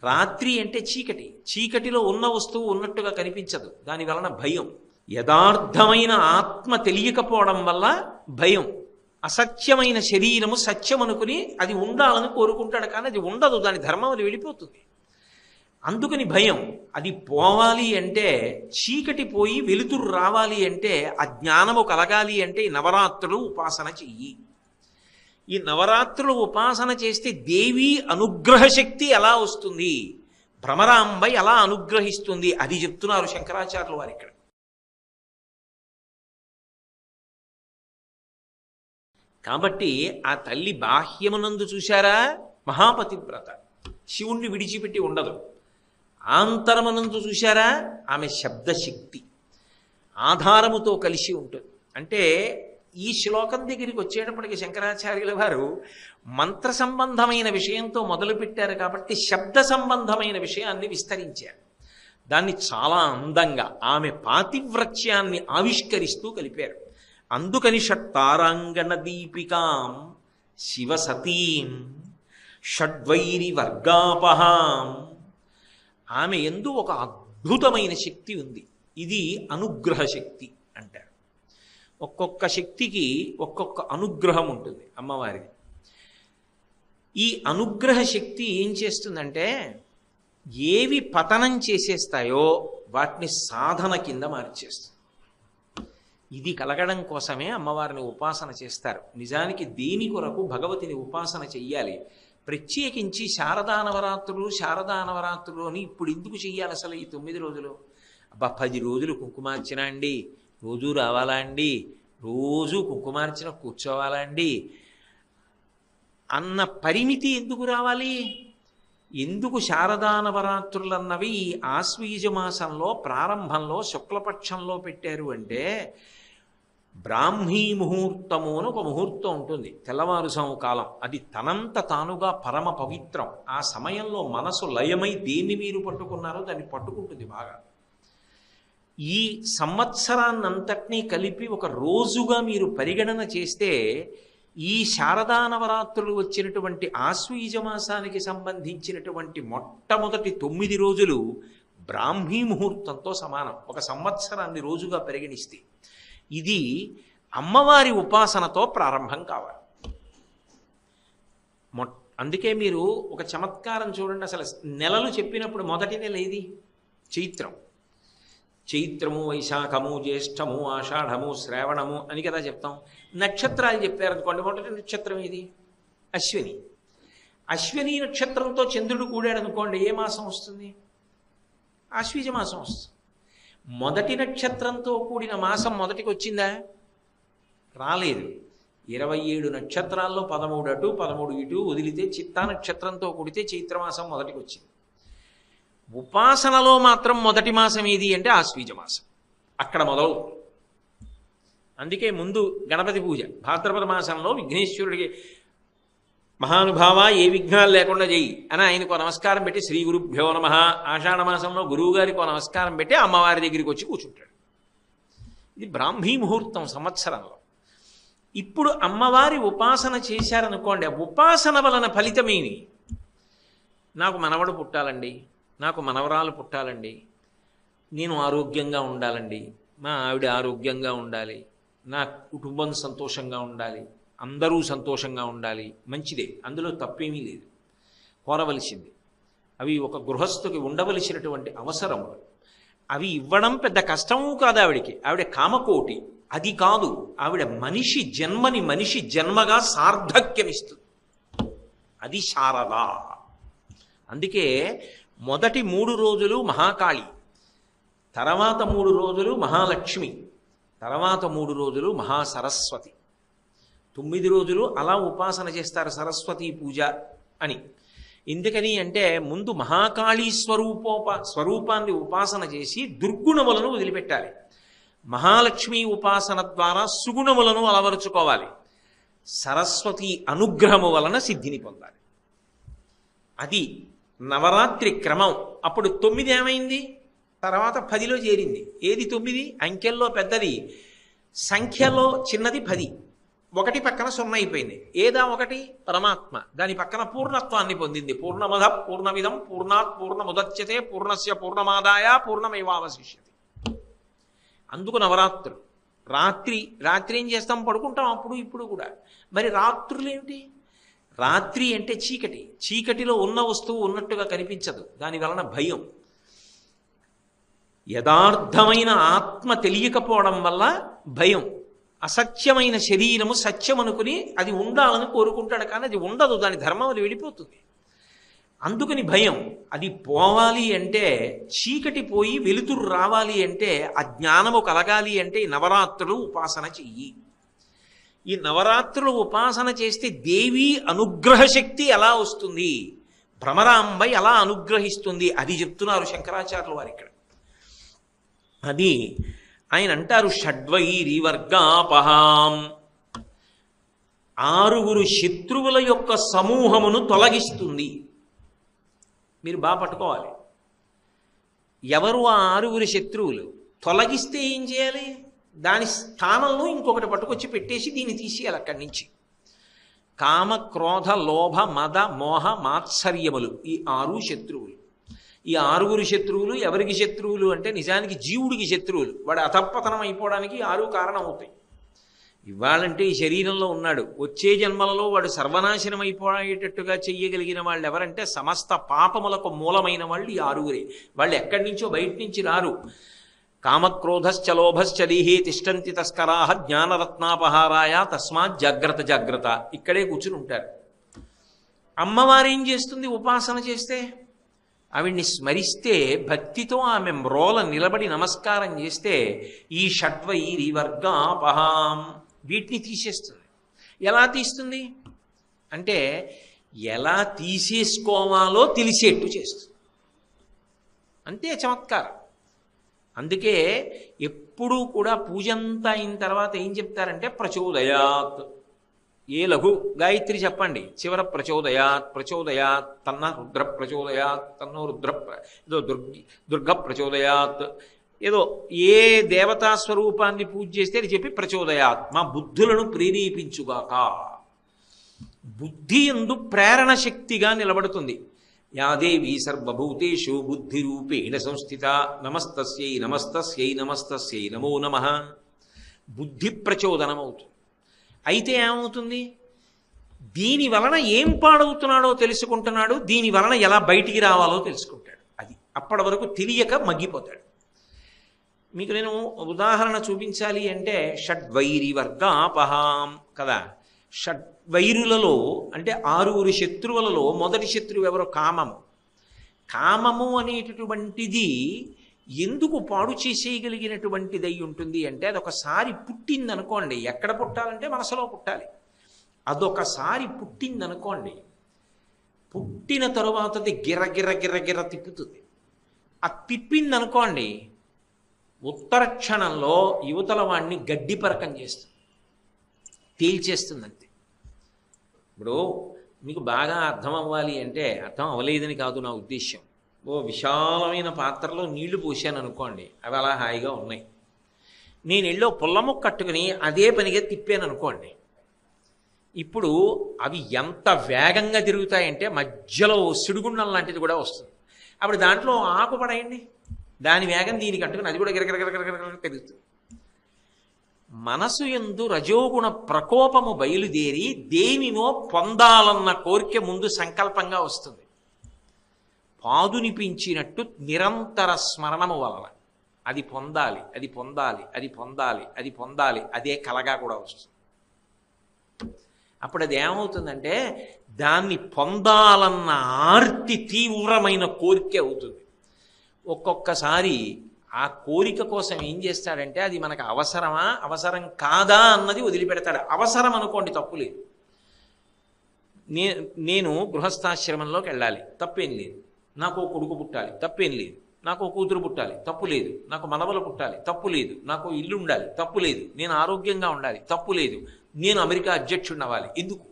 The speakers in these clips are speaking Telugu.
రాత్రి అంటే చీకటి, చీకటిలో ఉన్న వస్తువు ఉన్నట్టుగా కనిపించదు, దాని వలన భయం. యథార్థమైన ఆత్మ తెలియకపోవడం వల్ల భయం. అసత్యమైన శరీరము సత్యం అనుకుని అది ఉండాలని కోరుకుంటాడు, కానీ అది ఉండదు, దాని ధర్మం అది వెళ్ళిపోతుంది. అందుకని భయం. అది పోవాలి అంటే, చీకటి పోయి వెలుతురు రావాలి అంటే, ఆ జ్ఞానము కలగాలి అంటే ఈ నవరాత్రులు ఉపాసన చెయ్యి. ఈ నవరాత్రులు ఉపాసన చేస్తే దేవి అనుగ్రహ శక్తి ఎలా వస్తుంది, భ్రమరాంబ ఎలా అనుగ్రహిస్తుంది, అది చెప్తున్నారు శంకరాచార్యులు వారు ఇక్కడ. కాబట్టి ఆ తల్లి బాహ్యమునందు చూశారా మహాపతివ్రత, శివుణ్ణి విడిచిపెట్టి ఉండదు. ఆంతరమునందు చూశారా ఆమె శబ్దశక్తి, ఆధారముతో కలిసి ఉంటుంది. అంటే ఈ శ్లోకం దగ్గరికి వచ్చేటప్పటికి శంకరాచార్యుల వారు మంత్ర సంబంధమైన విషయంతో మొదలుపెట్టారు కాబట్టి శబ్ద సంబంధమైన విషయాన్ని విస్తరించారు. దాన్ని చాలా అందంగా ఆమె పాతివ్రత్యాన్ని ఆవిష్కరిస్తూ కలిపారు. అందుకని షట్తారాంగణ దీపికాం శివసతీం షడ్వైరి వర్గాపహాం. ఆమె యందు ఒక అద్భుతమైన శక్తి ఉంది. ఇది అనుగ్రహ శక్తి అంటారు. ఒక్కొక్క శక్తికి ఒక్కొక్క అనుగ్రహం ఉంటుంది అమ్మవారిది. ఈ అనుగ్రహ శక్తి ఏం చేస్తుందంటే, ఏవి పతనం చేసేస్తాయో వాటిని సాధన కింద మార్చేస్తుంది. ఇది కలగడం కోసమే అమ్మవారిని ఉపాసన చేస్తారు. నిజానికి దేని కొరకు భగవతిని ఉపాసన చెయ్యాలి? ప్రత్యేకించి శారదా నవరాత్రులు అని ఇప్పుడు ఎందుకు చెయ్యాలి అసలు ఈ 9 రోజులు? అబ్బా 10 రోజులు కుంకుమార్చన అండి, రోజు రావాలా అండి, రోజు కుంకుమార్చన కూర్చోవాలా అండి అన్న పరిమితి ఎందుకు రావాలి? ఎందుకు శారదా నవరాత్రులన్నవి ఈ ఆశ్వీజ మాసంలో ప్రారంభంలో శుక్లపక్షంలో పెట్టారు అంటే, బ్రాహ్మీ ముహూర్తము అని ఒక ముహూర్తం ఉంటుంది, తెల్లవారుజాము కాలం. అది తనంత తానుగా పరమ పవిత్రం. ఆ సమయంలో మనసు లయమై దేన్ని మీరు పట్టుకున్నారో దాన్ని పట్టుకుంటుంది బాగా. ఈ సంవత్సరాన్నంతటినీ కలిపి ఒక రోజుగా మీరు పరిగణన చేస్తే, ఈ శారదా నవరాత్రులు వచ్చినటువంటి ఆశ్వీజ మాసానికి సంబంధించినటువంటి మొట్టమొదటి 9 రోజులు బ్రాహ్మీ ముహూర్తంతో సమానం, ఒక సంవత్సరాన్ని రోజుగా పరిగణిస్తే. ఇది అమ్మవారి ఉపాసనతో ప్రారంభం కావాలి. అందుకే మీరు ఒక చమత్కారం చూడండి. అసలు నెలలు చెప్పినప్పుడు మొదటి నెల ఏది? చైత్రం. చైత్రము, వైశాఖము, జ్యేష్ఠము, ఆషాఢము, శ్రావణము అని కదా చెప్తాం. నక్షత్రాలు చెప్పారనుకోండి, మొదటి నక్షత్రం ఏది? అశ్విని. అశ్విని నక్షత్రంతో చంద్రుడు కూడాడు అనుకోండి, ఏ మాసం వస్తుంది? ఆశ్వీజ మాసం వస్తుంది. మొదటి నక్షత్రంతో కూడిన మాసం మొదటికి వచ్చిందా? రాలేదు. 27 నక్షత్రాల్లో 13 అటు 13 ఇటు వదిలితే చిత్తా నక్షత్రంతో కూడితే చైత్రమాసం మొదటికి వచ్చింది. ఉపాసనలో మాత్రం మొదటి మాసం ఏది అంటే ఆశ్వీజ మాసం. అక్కడ మొదలు. అందుకే ముందు గణపతి పూజ భాద్రపద మాసంలో విఘ్నేశ్వరుడికి, మహానుభావ ఏ విఘ్నాలు లేకుండా చెయ్యి అని ఆయనకు నమస్కారం పెట్టి శ్రీ గురుభ్యో నమః, ఆషాఢ మాసంలో గురువు గారికి నమస్కారం పెట్టి అమ్మవారి దగ్గరికి వచ్చి కూర్చుంటాడు. ఇది బ్రాహ్మీ ముహూర్తం సంవత్సరంలో. ఇప్పుడు అమ్మవారి ఉపాసన చేశారనుకోండి, ఉపాసన వలన ఫలితమేమి? నాకు మనవడు పుట్టాలండి, నాకు మనవరాలు పుట్టాలండి, నేను ఆరోగ్యంగా ఉండాలండి, మా ఆవిడ ఆరోగ్యంగా ఉండాలి, నా కుటుంబం సంతోషంగా ఉండాలి, అందరూ సంతోషంగా ఉండాలి. మంచిదే, అందులో తప్పేమీ లేదు, కోరవలసింది. అవి ఒక గృహస్థుకి ఉండవలసినటువంటి అవసరములు. అవి ఇవ్వడం పెద్ద కష్టము కాదు ఆవిడికి. ఆవిడ కామకోటి. అది కాదు, ఆవిడ మనిషి జన్మని మనిషి జన్మగా సార్థక్యమిస్తుంది. అది శారద. అందుకే మొదటి 3 రోజులు మహాకాళి, తర్వాత 3 రోజులు మహాలక్ష్మి, తర్వాత 3 రోజులు మహాసరస్వతి. 9 రోజులు అలా ఉపాసన చేస్తారు సరస్వతీ పూజ అని. ఎందుకని అంటే, ముందు మహాకాళీ స్వరూపాన్ని ఉపాసన చేసి దుర్గుణములను వదిలిపెట్టాలి. మహాలక్ష్మి ఉపాసన ద్వారా సుగుణములను అలవరుచుకోవాలి. సరస్వతి అనుగ్రహము వలన సిద్ధిని పొందాలి. అది నవరాత్రి క్రమం. అప్పుడు 9 ఏమైంది? తర్వాత 10లో చేరింది. ఏది 9? అంకెల్లో పెద్దది, సంఖ్యలో చిన్నది 10. ఒకటి పక్కన సున్నా అయిపోయింది. ఏదా ఒకటి? పరమాత్మ. దాని పక్కన పూర్ణత్వాన్ని పొందింది. పూర్ణమద పూర్ణమిదం పూర్ణాత్ పూర్ణముదచ్యతే పూర్ణస్య పూర్ణమాదాయ పూర్ణమేవావశిష్యతే. అందుకు నవరాత్రులు. రాత్రి ఏం చేస్తాం? పడుకుంటాం అప్పుడు ఇప్పుడు కూడా. మరి రాత్రులు ఏమిటి? రాత్రి అంటే చీకటి. చీకటిలో ఉన్న వస్తువు ఉన్నట్టుగా కనిపించదు, దాని వలన భయం. యథార్థమైన ఆత్మ తెలియకపోవడం వల్ల భయం. అసత్యమైన శరీరము సత్యం అనుకుని అది ఉండాలని కోరుకుంటాడు, కానీ అది ఉండదు, దాని ధర్మం అది వెళ్ళిపోతుంది. అందుకని భయం. అది పోవాలి అంటే, చీకటి పోయి వెలుతురు రావాలి అంటే, ఆ జ్ఞానము కలగాలి అంటే ఈ నవరాత్రులు ఉపాసన చెయ్యి. ఈ నవరాత్రులు ఉపాసన చేస్తే దేవి అనుగ్రహ శక్తి ఎలా వస్తుంది, భ్రమరాంబ ఎలా అనుగ్రహిస్తుంది, అది చెప్తున్నారు శంకరాచార్యులు వారు ఇక్కడ. అది ఆయన అంటారు, షడ్వైరి వర్గాపహాం, 6 శత్రువుల యొక్క సమూహమును తొలగిస్తుంది. మీరు బాగా పట్టుకోవాలి. ఎవరు ఆ 6 శత్రువులు? తొలగిస్తే ఏం చేయాలి? దాని స్థానంలో ఇంకొకటి పట్టుకొచ్చి పెట్టేసి దీన్ని తీసేయాలి అక్కడి నుంచి. కామ, క్రోధ, లోభ, మద, మోహ, మాత్సర్యములు, ఈ 6 శత్రువులు. ఈ 6 శత్రువులు ఎవరికి శత్రువులు అంటే నిజానికి జీవుడికి శత్రువులు. వాడు అధపతనం అయిపోవడానికి 6 కారణం అవుతాయి. ఇవ్వాలంటే ఈ శరీరంలో ఉన్నాడు, వచ్చే జన్మలలో వాడు సర్వనాశనం అయిపోయేటట్టుగా చెయ్యగలిగిన వాళ్ళు ఎవరంటే సమస్త పాపములకు మూలమైన వాళ్ళు ఈ 6. వాళ్ళు ఎక్కడి నుంచో బయట నుంచి రారు. కామక్రోధశ్చ లోభశ్చ దేహే తిష్టంతి తస్కరాహ జ్ఞానరత్నాపహారాయ తస్మాత్ జాగ్రత్త జాగ్రత్త. ఇక్కడే కూర్చుని ఉంటారు. అమ్మవారు ఏం చేస్తుంది? ఉపాసన చేస్తే, ఆవిడ్ని స్మరిస్తే, భక్తితో ఆమె మ్రోల నిలబడి నమస్కారం చేస్తే ఈ షడ్వైరి వర్గాపహాం వీటిని తీసేస్తుంది. ఎలా తీస్తుంది అంటే, ఎలా తీసేసుకోవాలో తెలిసేట్టు చేస్తుంది. అంతే చమత్కారం. అందుకే ఎప్పుడూ కూడా పూజంతా అయిన తర్వాత ఏం చెప్తారంటే ప్రచోదయాత్. ఏ లఘు గాయత్రి చెప్పండి, చివర ప్రచోదయాత్ ప్రచోదయాత్ తన్న రుద్ర ప్రచోదయాత్ తన్నో రుద్ర ఏదో దుర్గ ప్రచోదయాత్, ఏదో ఏ దేవతా స్వరూపాన్ని పూజ చేస్తే అది చెప్పి ప్రచోదయాత్, మా బుద్ధులను ప్రేరేపించుగాక. బుద్ధి యందు ప్రేరణ శక్తిగా నిలబడుతుంది. యాదేవి సర్వభూతేషు బుద్ధిరూపేణ సంస్థిత నమస్తస్యై నమస్తస్యై నమస్తస్యై నమో నమః. బుద్ధి ప్రచోదనం అవుతుంది. అయితే ఏమవుతుంది? దీని వలన ఏం పాడవుతున్నాడో తెలుసుకుంటున్నాడు, దీని వలన ఎలా బయటికి రావాలో తెలుసుకుంటాడు. అది అప్పటి వరకు తెలియక మగ్గిపోతాడు. మీకు నేను ఉదాహరణ చూపించాలి అంటే, షడ్వైరి వర్గాపహాం కదా. షడ్వైరులలో అంటే 6 శత్రువులలో మొదటి శత్రువు ఎవరో? కామము. కామము అనేటటువంటిది ఎందుకు పాడు చేసేయగలిగినటువంటిది అయి ఉంటుంది అంటే, అదొకసారి పుట్టిందనుకోండి, ఎక్కడ పుట్టాలంటే మనసులో పుట్టాలి. అదొకసారి పుట్టిందనుకోండి, పుట్టిన తరువాత అది గిర్ర గిర్ర గిర్ర తిప్పుతుంది. ఆ తిప్పిందనుకోండి, ఉత్తర క్షణంలో యువతల వాడిని గడ్డి పరకం చేస్తుంది, తేల్చేస్తుంది అంతే. ఇప్పుడు మీకు బాగా అర్థం అవ్వాలి అంటే, అర్థం అవ్వలేదని కాదు నా ఉద్దేశ్యం, ఓ విశాలమైన పాత్రలో నీళ్లు పోసాను అనుకోండి, అవి అలా హాయిగా ఉన్నాయి. నేను ఎల్లో పుల్లముక్క కట్టుకుని అదే పనిగా తిప్పాను అనుకోండి, ఇప్పుడు అవి ఎంత వేగంగా తిరుగుతాయంటే మధ్యలో సుడిగుండం లాంటిది కూడా వస్తుంది. అప్పుడు దాంట్లో ఆకు పడేయండి, దాని వేగం దీనికి అంటుకుని అది కూడా గిరగిరగిరగిరగిర తిరుగుతుంది. మనసు యందు రజోగుణ ప్రకోపము బయలుదేరి దేనినో పొందాలన్న కోరిక ముందు సంకల్పంగా వస్తుంది. పాదునిపించినట్టు నిరంతర స్మరణము వలన అది పొందాలి, అది పొందాలి, అది పొందాలి, అది పొందాలి, అదే కలగా కూడా వస్తుంది. అప్పుడు అది ఏమవుతుందంటే, దాన్ని పొందాలన్న ఆర్తి తీవ్రమైన కోరిక అవుతుంది. ఒక్కొక్కసారి ఆ కోరిక కోసం ఏం చేస్తాడంటే, అది మనకు అవసరమా అవసరం కాదా అన్నది వదిలిపెడతాడు. అవసరం అనుకోండి, తప్పులేదు. నేను గృహస్థాశ్రమంలోకి వెళ్ళాలి, తప్పేం లేదు. నాకు కొడుకు పుట్టాలి, తప్పేం లేదు. నాకు కూతురు పుట్టాలి, తప్పు లేదు. నాకు మనవలు పుట్టాలి, తప్పు లేదు. నాకు ఇల్లు ఉండాలి, తప్పు లేదు. నేను ఆరోగ్యంగా ఉండాలి, తప్పు లేదు. నేను అమెరికా అధ్యక్షుడిని అవ్వాలి, ఎందుకు?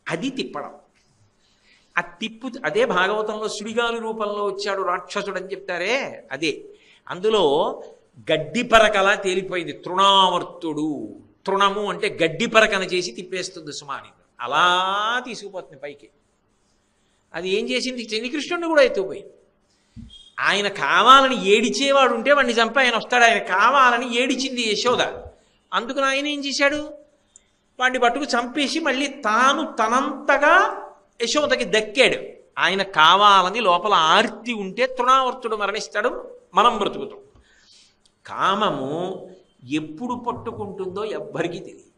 అది తిప్పడం. ఆ తిప్పు అదే భాగవతంలో సుడిగాలి రూపంలో వచ్చాడు రాక్షసుడు అని చెప్తారే, అదే. అందులో గడ్డి పరకలా తేలిపోయింది. తృణావర్తుడు, తృణము అంటే గడ్డి పరకన చేసి తిప్పేస్తుంది సుమాని. అలా తీసుకుపోతుంది పైకి. అది ఏం చేసింది? శనికృష్ణుడిని కూడా ఎత్తుకుపోయింది. ఆయన కావాలని ఏడిచేవాడు ఉంటే వాడిని చంపి ఆయన వస్తాడు. ఆయన కావాలని ఏడిచింది యశోద. అందుకని ఆయన ఏం చేశాడు? వాడిని పట్టుకు చంపేసి మళ్ళీ తాను తనంతగా యశోదకి దక్కాడు. ఆయన కావాలని లోపల ఆర్తి ఉంటే తృణావర్తుడు మరణిస్తాడు, మనం బ్రతుకుతాం. కామము ఎప్పుడు పట్టుకుంటుందో ఎవ్వరికీ తెలియదు.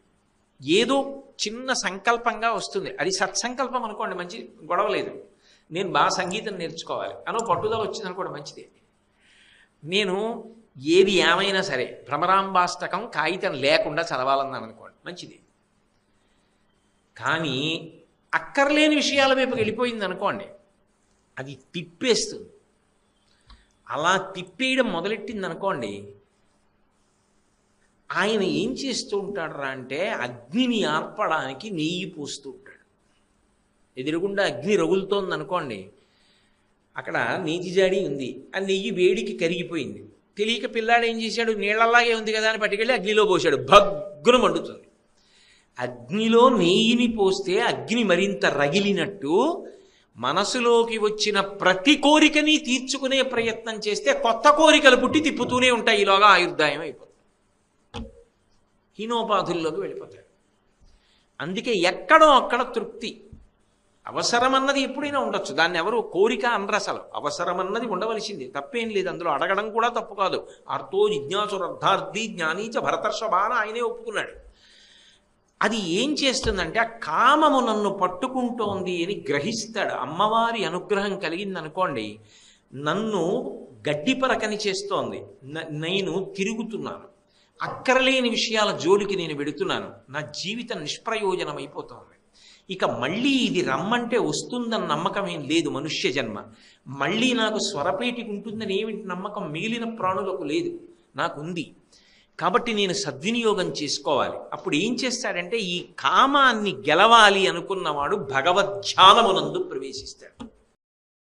ఏదో చిన్న సంకల్పంగా వస్తుంది. అది సత్సంకల్పం అనుకోండి, మంచి గొడవ లేదు. నేను బాగా సంగీతం నేర్చుకోవాలి అనో పట్టుదల వచ్చింది అనుకోండి, మంచిది. నేను ఏది ఏమైనా సరే భ్రమరాంబాష్టకం కాగితం లేకుండా చదవాలన్నాను అనుకోండి, మంచిది. కానీ అక్కర్లేని విషయాల వైపుకి వెళ్ళిపోయింది అనుకోండి, అది తిప్పేస్తుంది. అలా తిప్పేయడం మొదలెట్టింది అనుకోండి, ఆయన ఏం చేస్తూ ఉంటాడు అంటే అగ్నిని ఆర్పడానికి నెయ్యి పోస్తూ ఉంటాడు. ఎదురుగుండా అగ్ని రగులుతోంది అనుకోండి, అక్కడ నేతి జాడి ఉంది, ఆ నెయ్యి వేడికి కరిగిపోయింది. తెలియక పిల్లాడు ఏం చేశాడు? నీళ్ళలాగే ఉంది కదా అని పట్టుకెళ్ళి అగ్నిలో పోశాడు. భగ్గున మండుతుంది. అగ్నిలో నెయ్యిని పోస్తే అగ్ని మరింత రగిలినట్టు మనసులోకి వచ్చిన ప్రతి కోరికని తీర్చుకునే ప్రయత్నం చేస్తే కొత్త కోరికలు పుట్టి తిప్పుతూనే ఉంటాయి. ఈలోగా ఆయుర్దాయం అయిపోతుంది, హీనోపాధుల్లోకి వెళ్ళిపోతాడు. అందుకే ఎక్కడో అక్కడ తృప్తి. అవసరం అన్నది ఎప్పుడైనా ఉండొచ్చు, దాన్ని ఎవరు కోరిక అనరు. అసలు అవసరం అన్నది ఉండవలసింది, తప్పేం లేదు. అందులో అడగడం కూడా తప్పు కాదు. అర్థో జిజ్ఞాసురర్థార్థి జ్ఞానీచ భరతర్షభాన ఆయనే ఒప్పుకున్నాడు. అది ఏం చేస్తుందంటే ఆ కామము నన్ను పట్టుకుంటోంది అని గ్రహిస్తాడు. అమ్మవారి అనుగ్రహం కలిగిందనుకోండి, నన్ను గడ్డిపరకని చేస్తోంది, నేను తిరుగుతున్నాను, అక్కరలేని విషయాల జోలికి నేను వెడుతున్నాను, నా జీవితం నిష్ప్రయోజనం అయిపోతుంది. ఇక మళ్ళీ ఇది రమ్మంటే వస్తుందన్న నమ్మకం ఏం లేదు మనుష్య జన్మ. మళ్ళీ నాకు స్వరపేటికి ఉంటుందని ఏమిటి నమ్మకం మిగిలిన ప్రాణులకు లేదు, నాకుంది. కాబట్టి నేను సద్వినియోగం చేసుకోవాలి. అప్పుడు ఏం చేస్తాడంటే ఈ కామాన్ని గెలవాలి అనుకున్నవాడు భగవద్ధ్యానమునందు ప్రవేశిస్తాడు.